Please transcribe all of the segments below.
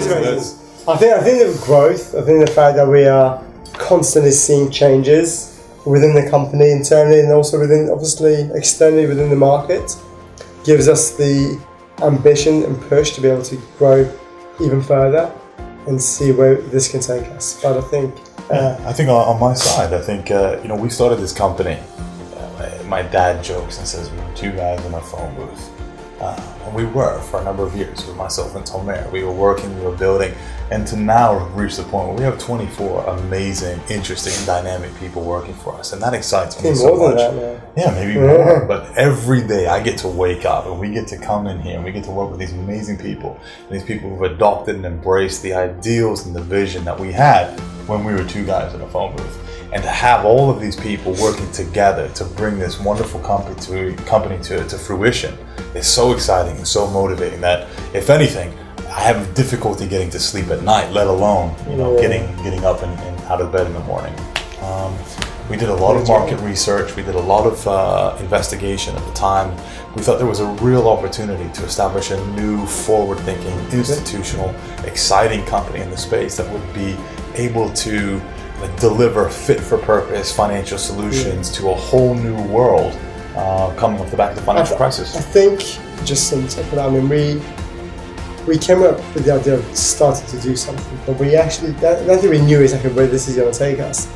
motivated. I think the growth. I think the fact that we are constantly seeing changes within the company internally and also within, obviously, externally within the market, gives us the ambition and push to be able to grow even further and see where this can take us. But I think on my side, I think we started this company. My dad jokes and says we were two guys in a phone booth. And we were for a number of years with myself and Tomer. We were working, we were building, and to now reach the point where we have 24 amazing, interesting, and dynamic people working for us, and that excites me so much. Yeah, maybe more. But every day I get to wake up and we get to come in here and we get to work with these amazing people, and these people who've adopted and embraced the ideals and the vision that we had when we were two guys in a phone booth. And to have all of these people working together to bring this wonderful company to fruition is so exciting and so motivating that, if anything, I have difficulty getting to sleep at night, let alone getting up and out of bed in the morning. We did a lot of market research. We did a lot of investigation at the time. We thought there was a real opportunity to establish a new, forward-thinking, institutional, exciting company in the space that would be able to deliver fit-for-purpose financial solutions to a whole new world coming off the back of the financial crisis. I think, just on top of that, I mean, we came up with the idea of starting to do something, but we actually, I don't think we knew exactly where this is going to take us.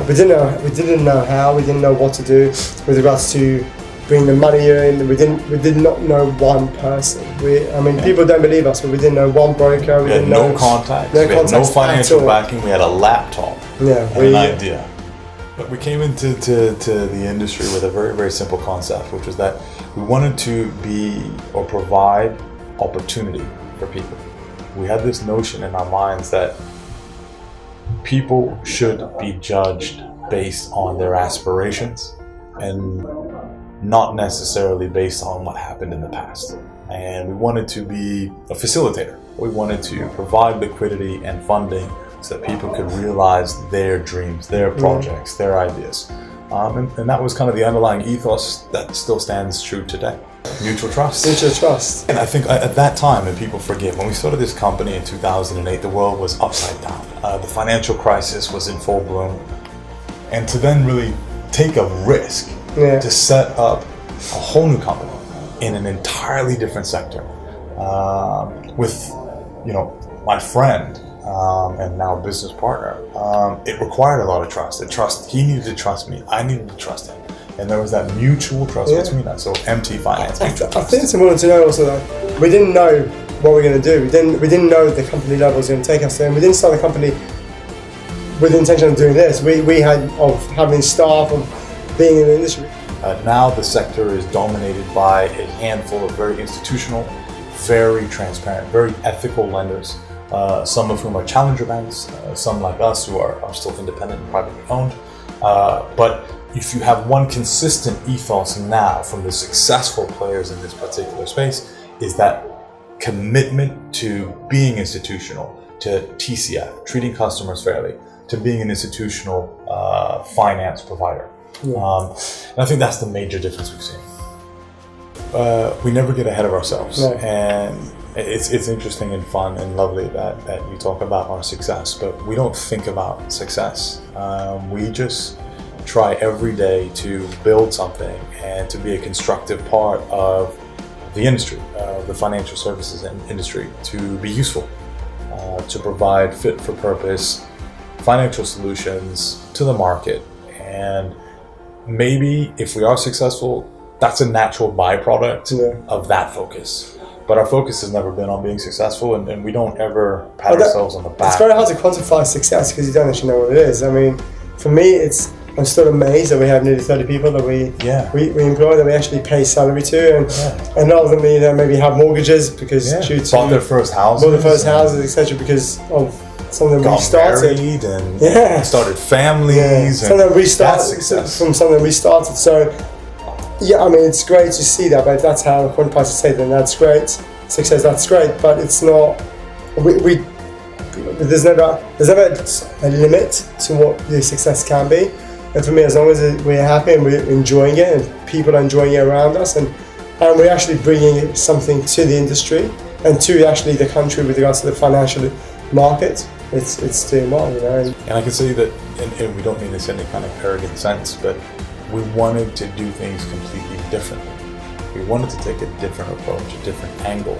We didn't know how, we didn't know what to do with regards to bring the money in. We did not know one person. People don't believe us, but we didn't know one broker. We had no contacts. We had no financial backing. We had a laptop and an idea. But we came into the industry with a very, very simple concept, which was that we wanted to provide opportunity for people. We had this notion in our minds that people should be judged based on their aspirations and not necessarily based on what happened in the past. And we wanted to be a facilitator. We wanted to provide liquidity and funding so that people could realize their dreams, their projects, their ideas. And that was kind of the underlying ethos that still stands true today. Mutual trust. Mutual trust. And I think at that time, and people forget, when we started this company in 2008, the world was upside down. The financial crisis was in full bloom. And to then really take a risk to set up a whole new company in an entirely different sector with, my friend and now business partner, it required a lot of trust. He needed to trust me. I needed to trust him. And there was that mutual trust between us. So MT Finance. I think it's important to know also that we didn't know what we were going to do. We didn't know the company level was going to take us there. And we didn't start the company with the intention of doing this. We had of having staff, of being in the industry. Now the sector is dominated by a handful of very institutional, very transparent, very ethical lenders. Some of whom are challenger banks, some like us who are still independent and privately owned. But if you have one consistent ethos now from the successful players in this particular space, is that commitment to being institutional, to TCF, treating customers fairly, to being an institutional finance provider. And I think that's the major difference we've seen. We never get ahead of ourselves. And it's interesting and fun and lovely that you talk about our success, but we don't think about success. We just try every day to build something and to be a constructive part of the industry, the financial services industry, to be useful, to provide fit-for-purpose financial solutions to the market. And maybe if we are successful, that's a natural byproduct of that focus. But our focus has never been on being successful, and we don't ever pat ourselves on the back. It's very hard to quantify success because you don't actually know what it is. I mean, for me, I'm still amazed that we have nearly 30 people that we employ, that we actually pay salary to, and a lot of them maybe have mortgages because due to bought their first houses, etc. because of something we started. Married and started families. Something we started from something we started. So it's great to see that, but if that's how one person say, then that's great. Success, that's great, but it's not. There's never a limit to what the success can be. And for me, as long as we're happy and we're enjoying it, and people are enjoying it around us, and we're actually bringing something to the industry and two, actually the country with regards to the financial market, it's doing well, you know. And I can say that, and we don't mean this in any kind of arrogant sense, but we wanted to do things completely differently. We wanted to take a different approach, a different angle.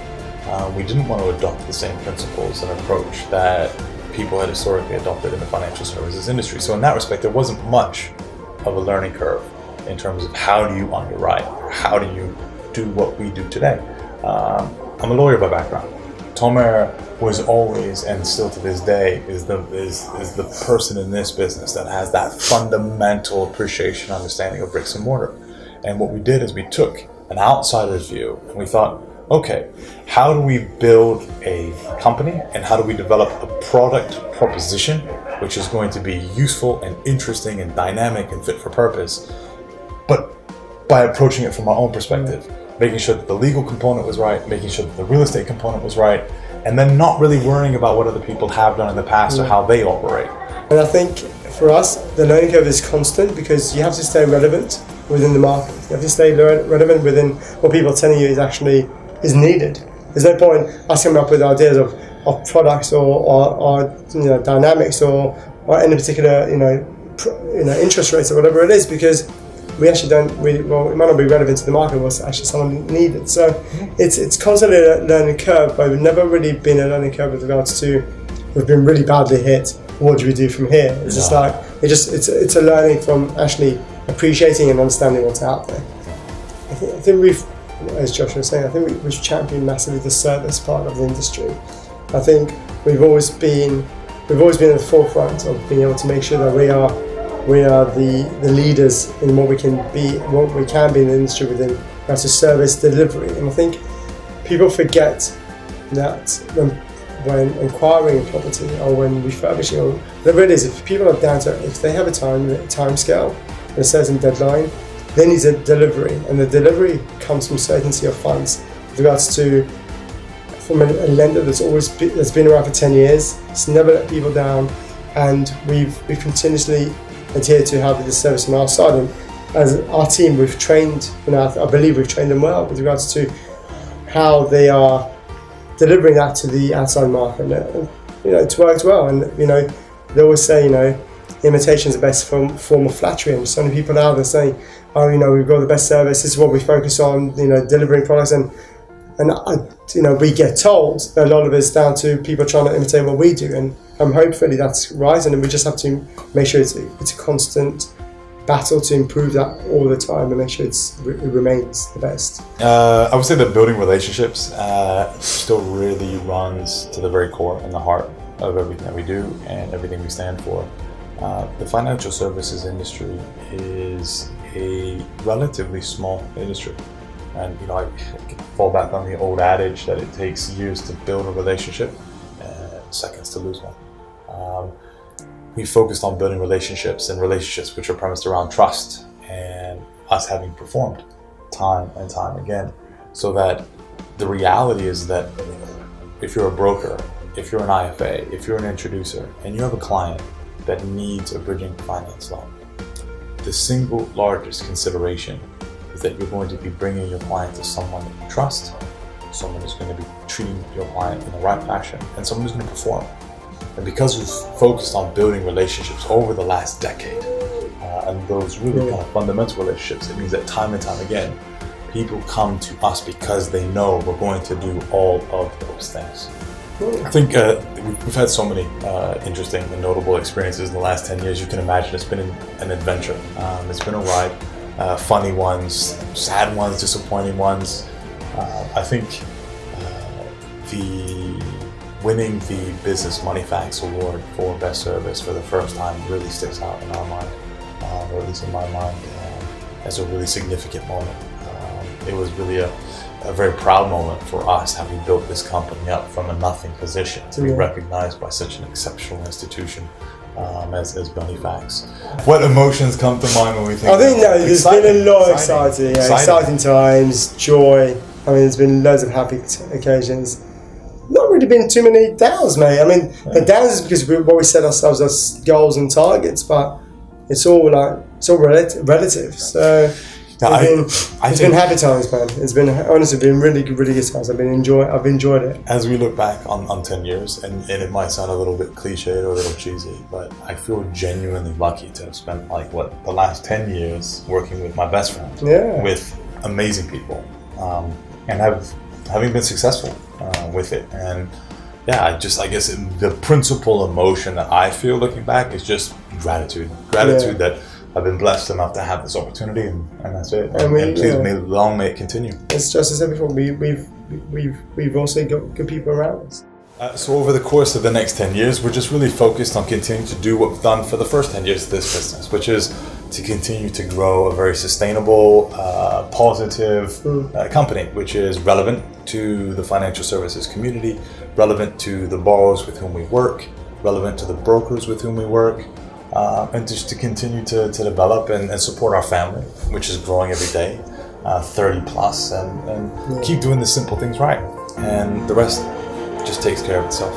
We didn't want to adopt the same principles and approach that people had historically adopted in the financial services industry. So in that respect, there wasn't much of a learning curve in terms of how do you underwrite, or how do you do what we do today. I'm a lawyer by background. Tomer was always, and still to this day, is the person in this business that has that fundamental appreciation, understanding of bricks and mortar. And what we did is we took an outsider's view and we thought, okay, how do we build a company and how do we develop a product proposition which is going to be useful and interesting and dynamic and fit for purpose, but by approaching it from our own perspective, making sure that the legal component was right, making sure that the real estate component was right, and then not really worrying about what other people have done in the past or how they operate. And I think for us, the learning curve is constant because you have to stay relevant within the market. You have to stay relevant within what people are telling you is needed. There's no point us coming up with ideas of products or dynamics or any particular interest rates or whatever it is, because we actually it might not be relevant to the market, what's actually someone needed. So it's constantly a learning curve, but we've never really been a learning curve with regards to we've been really badly hit. What do we do from here? It's just like it's a learning from actually appreciating and understanding what's out there. I think we've, as Joshua was saying, I think we've championed massively the service part of the industry. I think we've always been at the forefront of being able to make sure that we are the leaders in what we can be in the industry within regards to service delivery. And I think people forget that when acquiring a property or when refurbishing or whatever it is, if people are down to, if they have a time scale, a certain deadline, they need a delivery, and the delivery comes from certainty of funds with regards to from a lender that's been around for 10 years. It's never let people down, and we've continuously adhered to having the service on our side. And as our team, we've trained, I believe we've trained them well with regards to how they are delivering that to the outside market. And, it's worked well. And they always say, imitation is the best form of flattery. And so many people out there saying, oh, we've got the best service. This is what we focus on. Delivering products and we get told that a lot of it's down to people trying to imitate what we do, and hopefully that's right, and we just have to make sure it's a constant battle to improve that all the time and make sure it remains the best. I would say that building relationships still really runs to the very core and the heart of everything that we do and everything we stand for. The financial services industry is a relatively small industry. And I can fall back on the old adage that it takes years to build a relationship and seconds to lose one. We focused on building relationships which are premised around trust and us having performed time and time again. So that the reality is that if you're a broker, if you're an IFA, if you're an introducer, and you have a client that needs a bridging finance loan, the single largest consideration is that you're going to be bringing your client to someone that you trust, someone who's going to be treating your client in the right fashion, and someone who's going to perform. And because we've focused on building relationships over the last decade, and those really kind of fundamental relationships, it means that time and time again, people come to us because they know we're going to do all of those things. I think we've had so many interesting and notable experiences in the last 10 years. You can imagine it's been an adventure. It's been a ride. Funny ones, sad ones, disappointing ones. I think winning the Business Money Facts Award for Best Service for the first time really sticks out in our mind, or at least in my mind, as a really significant moment. It was really a very proud moment for us, having built this company up from a nothing position to be recognized by such an exceptional institution as Money Facts. What emotions come to mind when we think? I think there's been a lot of exciting times, joy. I mean, there's been loads of happy occasions. Not really been too many downs, mate. I mean, the downs is because we set ourselves as goals and targets, but it's all relative. So. It's been happy times, man. It's been honestly been really good times. I've enjoyed it. As we look back on 10 years, and it might sound a little bit cliche or a little cheesy, but I feel genuinely lucky to have spent the last 10 years working with my best friend, with amazing people, and having been successful with it. And I guess the principal emotion that I feel looking back is just gratitude that I've been blessed enough to have this opportunity, and that's it. And please, long may it continue. It's just as I said before, we've also got good people around us. So over the course of the next 10 years, we're just really focused on continuing to do what we've done for the first 10 years of this business, which is to continue to grow a very sustainable, positive company, which is relevant to the financial services community, relevant to the borrowers with whom we work, relevant to the brokers with whom we work, and just to continue to develop and support our family, which is growing every day, 30 plus, and keep doing the simple things right. And the rest just takes care of itself.